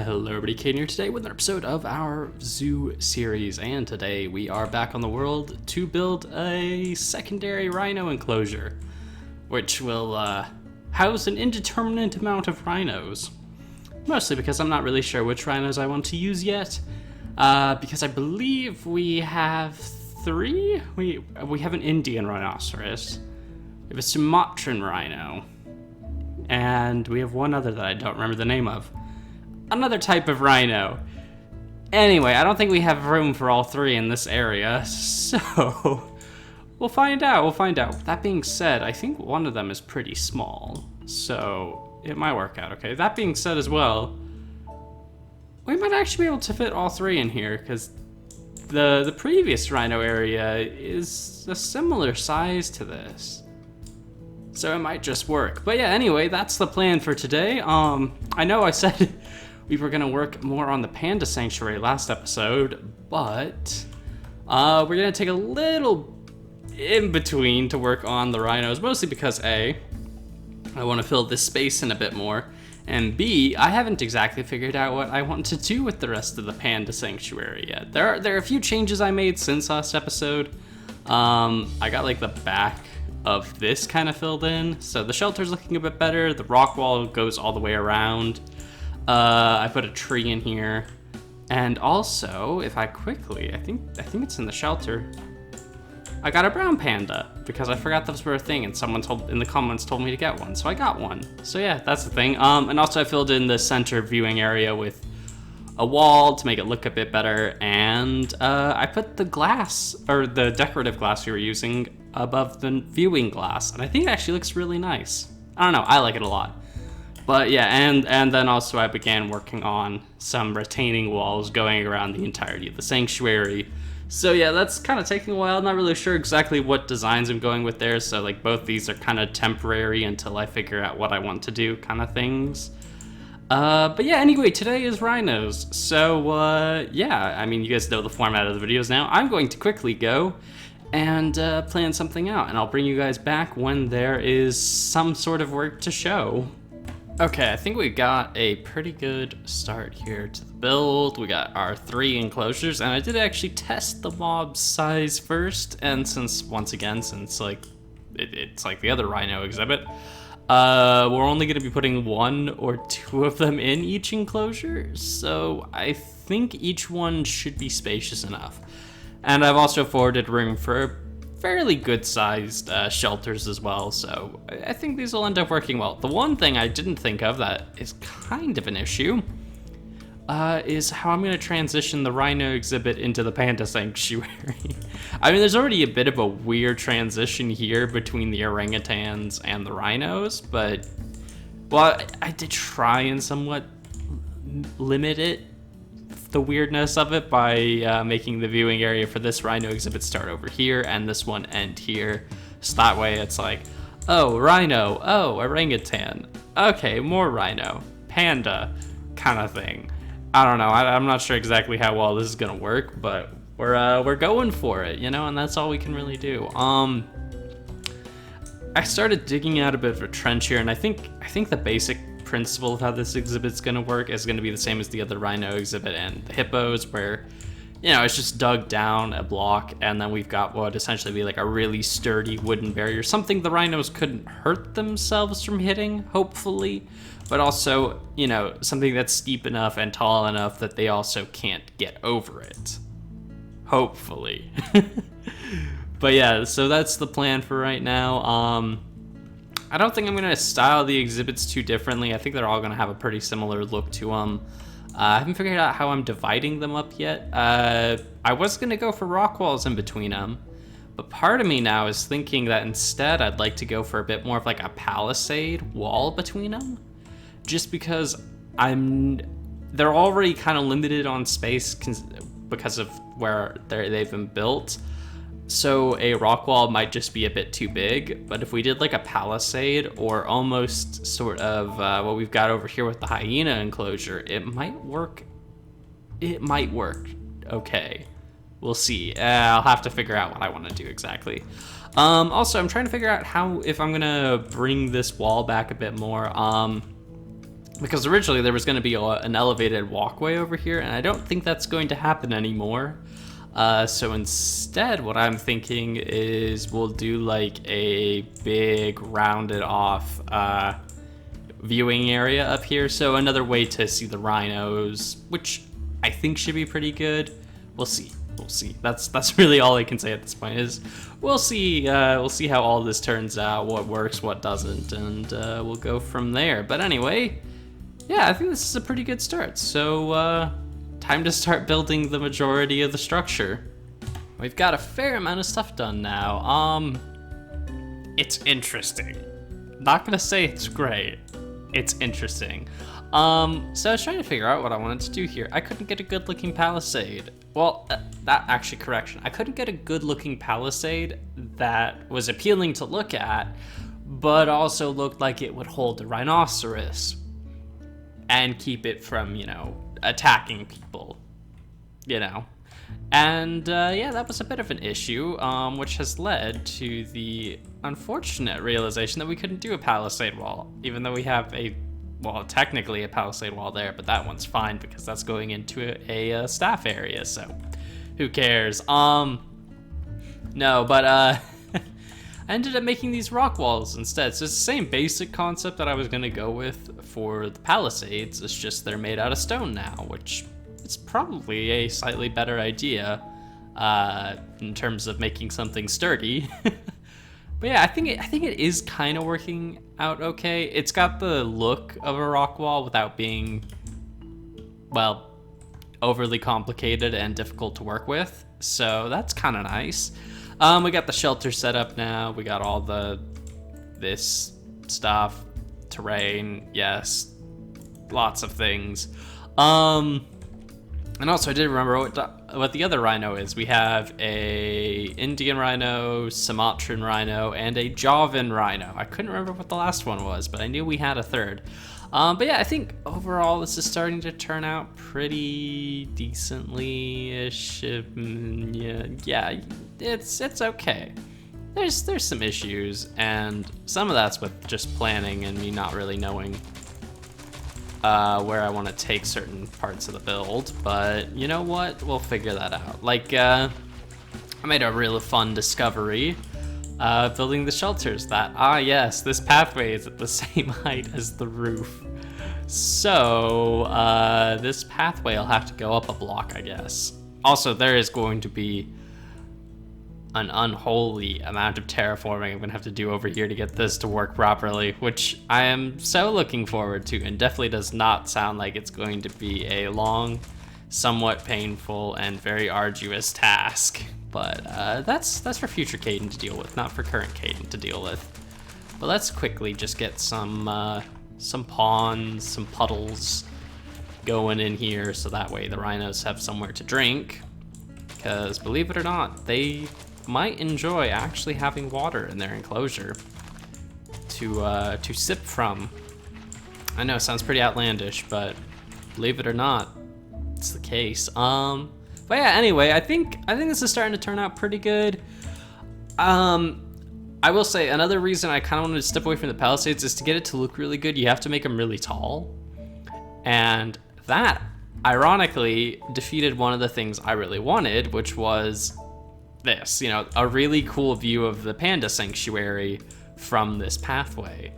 Hello everybody, Caden here today with an episode of our zoo series, and today we are back on the world to build a secondary rhino enclosure, which will house an indeterminate amount of rhinos. Mostly because I'm not really sure which rhinos I want to use yet, because I believe we have three? We have an Indian rhinoceros, we have a Sumatran rhino, and we have one other that I don't remember the name of. Another type of rhino. Anyway, I don't think we have room for all three in this area, so we'll find out. That being said, I think one of them is pretty small, so it might work out okay. That being said as well, we might actually be able to fit all three in here, because the previous rhino area is a similar size to this. So it might just work. But yeah, anyway, that's the plan for today. I know I said we were gonna work more on the panda sanctuary last episode, but we're gonna take a little in between to work on the rhinos, mostly because A, I want to fill this space in a bit more, and B, I haven't exactly figured out what I want to do with the rest of the panda sanctuary yet. There are a few changes I made since last episode. I got like the back of this kind of filled in, so the shelter's looking a bit better. The rock wall goes all the way around. I put a tree in here, and also, if I quickly, I think it's in the shelter, I got a brown panda, because I forgot those were a thing, and someone in the comments told me to get one, so I got one. So yeah, that's the thing. And also I filled in the center viewing area with a wall to make it look a bit better, and I put the glass, or the decorative glass we were using, above the viewing glass, and I think it actually looks really nice. I don't know, I like it a lot. But yeah, and then also I began working on some retaining walls going around the entirety of the sanctuary. So yeah, that's kind of taking a while. I'm not really sure exactly what designs I'm going with there, so like both these are kind of temporary until I figure out what I want to do kind of things. But yeah, anyway, today is rhinos. So yeah, I mean, you guys know the format of the videos now. I'm going to quickly go and plan something out, and I'll bring you guys back when there is some sort of work to show. Okay, I think we got a pretty good start here to the build. We got our 3 enclosures, and I did actually test the mob size first, and since like it's like the other rhino exhibit, we're only going to be putting 1 or 2 of them in each enclosure, so I think each one should be spacious enough. And I've also afforded room for fairly good-sized shelters as well, so I think these will end up working well. The one thing I didn't think of that is kind of an issue is how I'm going to transition the rhino exhibit into the panda sanctuary. I mean, there's already a bit of a weird transition here between the orangutans and the rhinos, but, well, I did try and somewhat limit the weirdness of it by making the viewing area for this rhino exhibit start over here and this one end here. So that way it's like, oh, rhino, oh, orangutan, okay, more rhino, panda, kind of thing. I don't know, I'm not sure exactly how well this is gonna work, but we're going for it, you know, and that's all we can really do. I started digging out a bit of a trench here, and I think the basic principle of how this exhibit's gonna work is gonna be the same as the other rhino exhibit and the hippos, where, you know, it's just dug down a block, and then we've got what would essentially be like a really sturdy wooden barrier, something the rhinos couldn't hurt themselves from hitting, hopefully, but also, you know, something that's steep enough and tall enough that they also can't get over it, hopefully. But yeah, so that's the plan for right now. I don't think I'm going to style the exhibits too differently. I think they're all going to have a pretty similar look to them. I haven't figured out how I'm dividing them up yet. I was going to go for rock walls in between them, but part of me now is thinking that instead I'd like to go for a bit more of like a palisade wall between them, just because they're already kind of limited on space because of where they've been built. So a rock wall might just be a bit too big, but if we did like a palisade or almost sort of what we've got over here with the hyena enclosure, it might work. It might work okay. We'll see. I'll have to figure out what I want to do exactly. Also, I'm trying to figure out if I'm gonna bring this wall back a bit more. because originally there was going to be an elevated walkway over here, and I don't think that's going to happen anymore. So instead, what I'm thinking is we'll do like a big rounded off viewing area up here. So another way to see the rhinos, which I think should be pretty good. We'll see. We'll see. That's really all I can say at this point. Is we'll see how all this turns out, what works, what doesn't, and we'll go from there. But anyway, yeah, I think this is a pretty good start. So time to start building the majority of the structure. We've got a fair amount of stuff done now. It's interesting. Not gonna say it's great. It's interesting. So I was trying to figure out what I wanted to do here. I couldn't get a good looking palisade. Well, correction. I couldn't get a good looking palisade that was appealing to look at, but also looked like it would hold a rhinoceros and keep it from, attacking people, And yeah, that was a bit of an issue, which has led to the unfortunate realization that we couldn't do a palisade wall, even though we have technically a palisade wall there, but that one's fine because that's going into a staff area, so who cares? No, but I ended up making these rock walls instead. So it's the same basic concept that I was gonna go with for the palisades. It's just they're made out of stone now, which is probably a slightly better idea in terms of making something sturdy. But yeah, I think it is kind of working out okay. It's got the look of a rock wall without being, well, overly complicated and difficult to work with. So that's kind of nice. We got the shelter set up now. We got all this stuff, terrain, yes, lots of things. And also I did remember what the other rhino is. We have a Indian rhino, Sumatran rhino, and a Javan rhino. I couldn't remember what the last one was, but I knew we had a third. But yeah, I think overall this is starting to turn out pretty decently-ish. Yeah, it's okay. There's some issues, and some of that's with just planning and me not really knowing where I want to take certain parts of the build, but you know what? We'll figure that out. Like, I made a really fun discovery building the shelters that, yes, this pathway is at the same height as the roof. So, this pathway will have to go up a block, I guess. Also, there is going to be an unholy amount of terraforming I'm gonna have to do over here to get this to work properly, which I am so looking forward to, and definitely does not sound like it's going to be a long, somewhat painful, and very arduous task. But that's for future Caden to deal with, not for current Caden to deal with. But let's quickly just get some ponds, some puddles going in here, so that way the rhinos have somewhere to drink. Because believe it or not, they might enjoy actually having water in their enclosure to sip from. I know it sounds pretty outlandish, but believe it or not, it's the case. But yeah, anyway, I think this is starting to turn out pretty good. I will say another reason I kind of wanted to step away from the palisades is to get it to look really good. You have to make them really tall, and that ironically defeated one of the things I really wanted, which was this, a really cool view of the panda sanctuary from this pathway.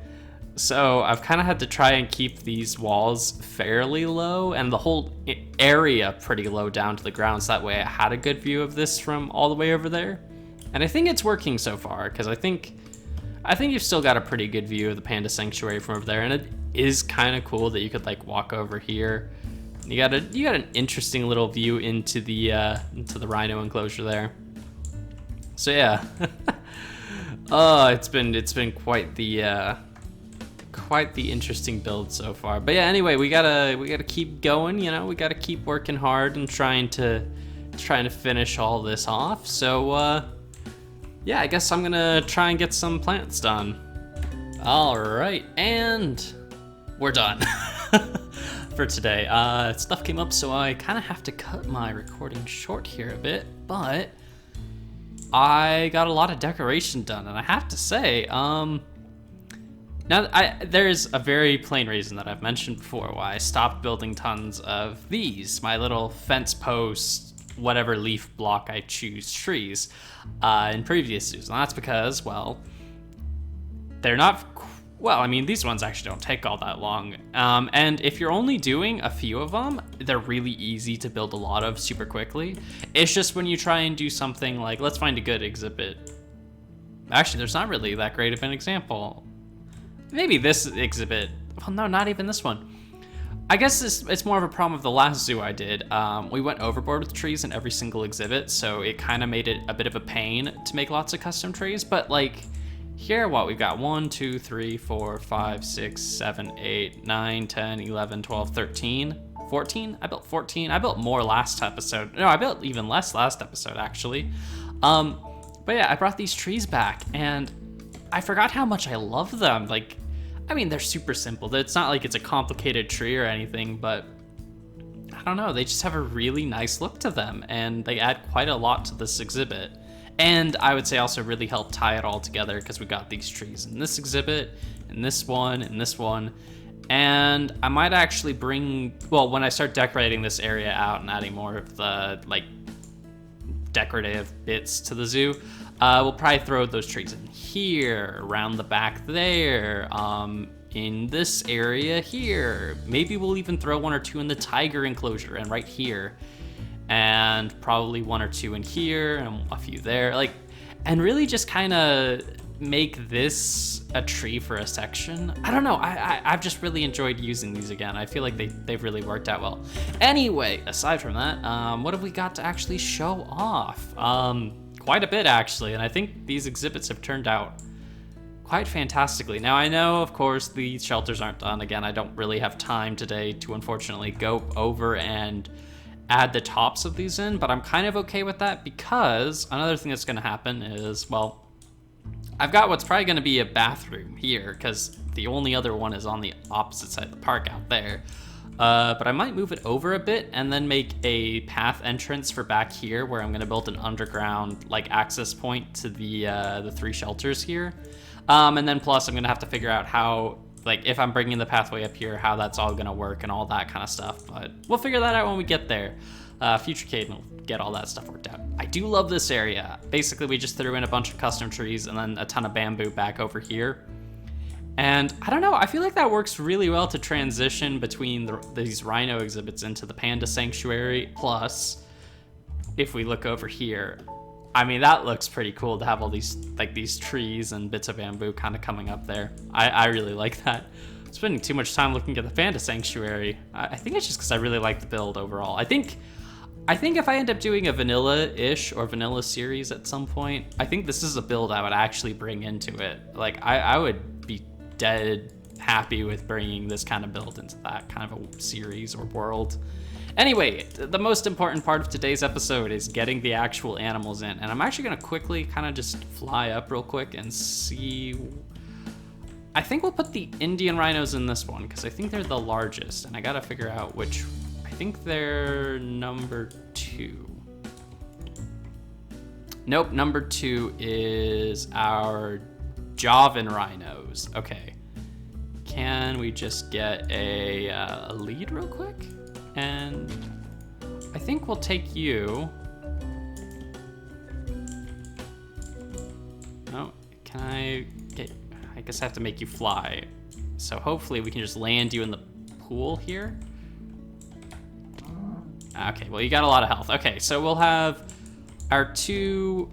So I've kind of had to try and keep these walls fairly low and the whole area pretty low down to the ground, so that way I had a good view of this from all the way over there. And I think it's working so far, because I think you've still got a pretty good view of the panda sanctuary from over there, and it is kind of cool that you could like walk over here. You got an interesting little view into the rhino enclosure there. So yeah, oh, it's been quite the interesting build so far. But yeah, anyway, we gotta keep going. We gotta keep working hard and trying to finish all this off. So yeah, I guess I'm gonna try and get some plants done. All right, and we're done for today. Stuff came up, so I kind of have to cut my recording short here a bit, but I got a lot of decoration done, and I have to say, Now, there's a very plain reason that I've mentioned before why I stopped building tons of these, my little fence post, whatever leaf block I choose trees, in previous zoos. And that's because, well, they're not, well, I mean, these ones actually don't take all that long. And if you're only doing a few of them, they're really easy to build a lot of super quickly. It's just when you try and do something like, let's find a good exhibit. Actually, there's not really that great of an example. Maybe this exhibit. Well, no, not even this one. I guess it's more of a problem of the last zoo I did. We went overboard with trees in every single exhibit, so it kind of made it a bit of a pain to make lots of custom trees. But like here, what we've got 1, 2, 3, 4, 5, 6, 7, 8, 9, 10, 11, 12, 13, 14. I built 14. I built more last episode. No, I built even less last episode actually. But yeah, I brought these trees back and I forgot how much I love them. Like, I mean, they're super simple. It's not like it's a complicated tree or anything, but I don't know. They just have a really nice look to them, and they add quite a lot to this exhibit. And I would say also really help tie it all together because we got these trees in this exhibit, and this one, and this one. And I might actually bring, well, when I start decorating this area out and adding more of the, like, decorative bits to the zoo, we'll probably throw those trees in here, around the back there, in this area here. Maybe we'll even throw 1 or 2 in the tiger enclosure and right here. And probably 1 or 2 in here and a few there. Like, and really just kind of make this a tree for a section. I don't know, I've just really enjoyed using these again. I feel like they've really worked out well. Anyway, aside from that, what have we got to actually show off? Quite a bit actually, and I think these exhibits have turned out quite fantastically. Now I know, of course, the shelters aren't done. Again, I don't really have time today to unfortunately go over and add the tops of these in, but I'm kind of okay with that because another thing that's gonna happen is, well, I've got what's probably gonna be a bathroom here because the only other one is on the opposite side of the park out there. But I might move it over a bit and then make a path entrance for back here where I'm gonna build an underground like access point to the 3 shelters here. And then plus I'm gonna have to figure out how, like if I'm bringing the pathway up here, how that's all gonna work and all that kind of stuff. But we'll figure that out when we get there. Future Caden will get all that stuff worked out. I do love this area. Basically, we just threw in a bunch of custom trees and then a ton of bamboo back over here. And I don't know, I feel like that works really well to transition between these rhino exhibits into the panda sanctuary. Plus, if we look over here, I mean, that looks pretty cool to have all these, like these trees and bits of bamboo kind of coming up there. I really like that. I'm spending too much time looking at the panda sanctuary. I think it's just because I really like the build overall. I think if I end up doing a vanilla-ish or vanilla series at some point, I think this is a build I would actually bring into it. Like, I would be dead happy with bringing this kind of build into that kind of a series or world. Anyway, the most important part of today's episode is getting the actual animals in. And I'm actually gonna quickly kind of just fly up real quick and see. I think we'll put the Indian rhinos in this one because I think they're the largest and I gotta figure out which. I think they're number 2. Nope, number 2 is our Javan rhinos. Okay, can we just get a lead real quick? And I think we'll take you. Oh, can I get, I guess I have to make you fly. So hopefully we can just land you in the pool here. Okay, well you got a lot of health. Okay, so we'll have our 2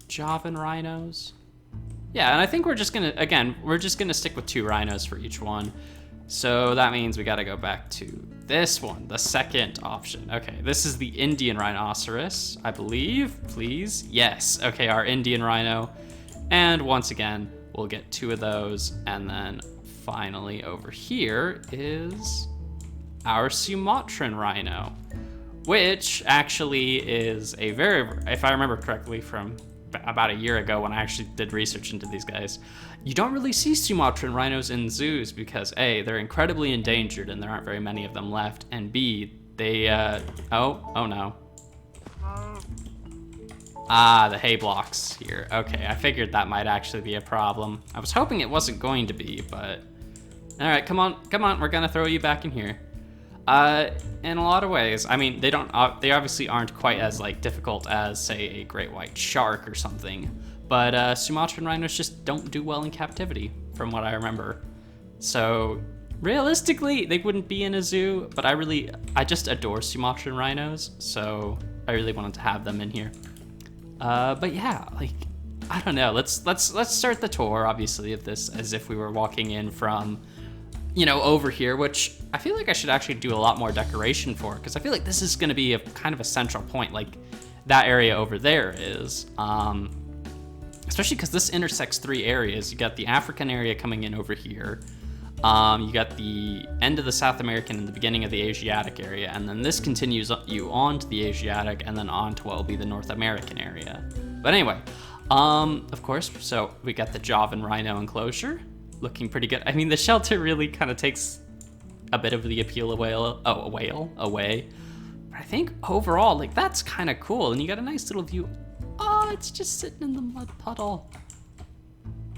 Javan rhinos. Yeah, and I think we're just gonna, again, we're just gonna stick with 2 rhinos for each one. So that means we gotta go back to this one, the second option. Okay, this is the Indian rhinoceros, I believe, please. Yes, okay, our Indian rhino. And once again, we'll get 2 of those. And then finally over here is our Sumatran rhino, which actually is a very, if I remember correctly from about a year ago when I actually did research into these guys, you don't really see Sumatran rhinos in zoos because A, they're incredibly endangered and there aren't very many of them left, and B, they, oh no. Ah, the hay blocks here. Okay, I figured that might actually be a problem. I was hoping it wasn't going to be, but... All right, come on, we're gonna throw you back in here. In a lot of ways, I mean, they obviously aren't quite as like difficult as, say, a great white shark or something, but Sumatran rhinos just don't do well in captivity, from what I remember. So, realistically, they wouldn't be in a zoo, but I just adore Sumatran rhinos, so I really wanted to have them in here. But yeah, like, I don't know. Let's start the tour, obviously, of this as if we were walking in from, you know, over here, which I feel like I should actually do a lot more decoration for, because I feel like this is going to be a kind of a central point, like that area over there is. Especially because this intersects 3 areas. You got the African area coming in over here. You got the end of the South American and the beginning of the Asiatic area, and then this continues you on to the Asiatic and then on to what will be the North American area. But anyway, of course, so we got the Javan rhino enclosure, looking pretty good. I mean, the shelter really kind of takes a bit of the appeal away. But I think overall, like, that's kind of cool, and you got a nice little view. Oh, it's just sitting in the mud puddle.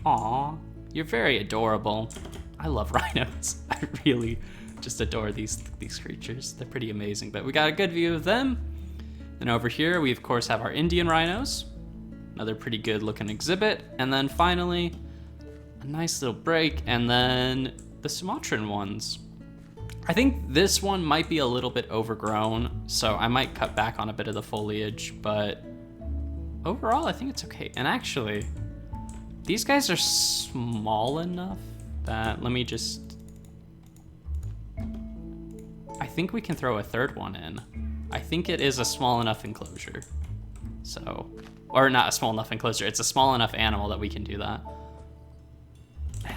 Aw, you're very adorable. I love rhinos. I really just adore these creatures. They're pretty amazing, but we got a good view of them. And over here, we of course have our Indian rhinos. Another pretty good looking exhibit. And then finally, a nice little break, and then the Sumatran ones. I think this one might be a little bit overgrown, so I might cut back on a bit of the foliage, but overall, I think it's okay. And actually, these guys are small enough that, let me just, I think we can throw a third one in. I think it is a small enough enclosure. So, or not a small enough enclosure, it's a small enough animal that we can do that.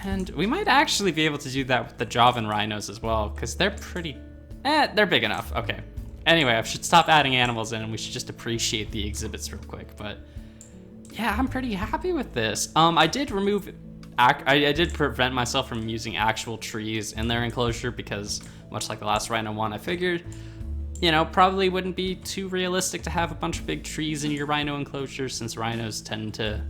And we might actually be able to do that with the Javan rhinos as well, because they're pretty, they're big enough. Okay. Anyway, I should stop adding animals in and we should just appreciate the exhibits real quick. But yeah, I'm pretty happy with this. I did prevent myself from using actual trees in their enclosure because, much like the last rhino one, I figured, you know, probably wouldn't be too realistic to have a bunch of big trees in your rhino enclosure, since rhinos tend to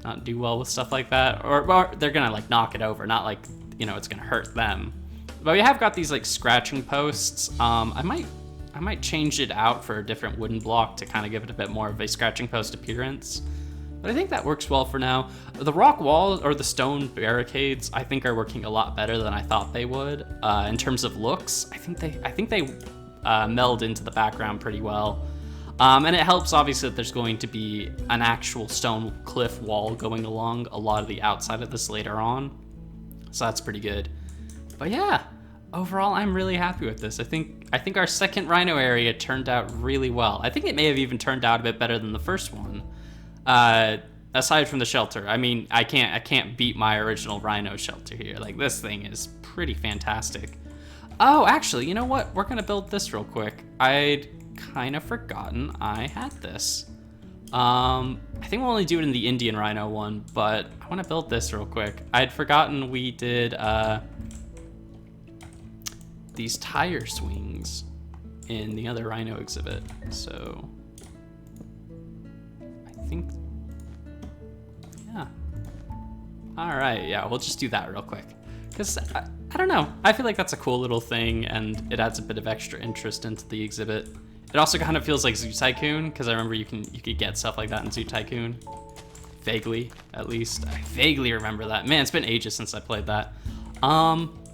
not do well with stuff like that, or they're gonna like knock it over, not like, you know, it's gonna hurt them. But we have got these like scratching posts. I might change it out for a different wooden block to kind of give it a bit more of a scratching post appearance. But I think that works well for now. The rock walls or the stone barricades, I think, are working a lot better than I thought they would. In terms of looks, I think they meld into the background pretty well. And it helps, obviously, that there's going to be an actual stone cliff wall going along a lot of the outside of this later on. So that's pretty good. But yeah, overall, I'm really happy with this. I think our second rhino area turned out really well. I think it may have even turned out a bit better than the first one. Aside from the shelter, I mean, I can't beat my original rhino shelter here. Like, this thing is pretty fantastic. Oh, actually, you know what? We're gonna build this real quick. I'd kind of forgotten I had this. I think we'll only do it in the Indian rhino one, but I want to build this real quick. I'd forgotten we did these tire swings in the other rhino exhibit, so I think, yeah. All right, yeah, we'll just do that real quick, because I don't know, I feel like that's a cool little thing, and it adds a bit of extra interest into the exhibit. It also kind of feels like Zoo Tycoon, because I remember you could get stuff like that in Zoo Tycoon. Vaguely, at least. I vaguely remember that. Man, it's been ages since I played that.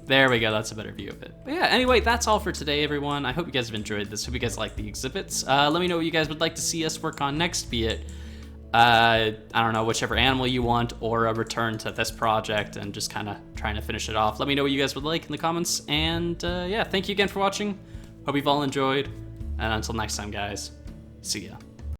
There we go, that's a better view of it. But yeah, anyway, that's all for today, everyone. I hope you guys have enjoyed this. Hope you guys like the exhibits. Let me know what you guys would like to see us work on next, be it, I don't know, whichever animal you want, or a return to this project and just kind of trying to finish it off. Let me know what you guys would like in the comments. And yeah, thank you again for watching. Hope you've all enjoyed. And until next time, guys, see ya.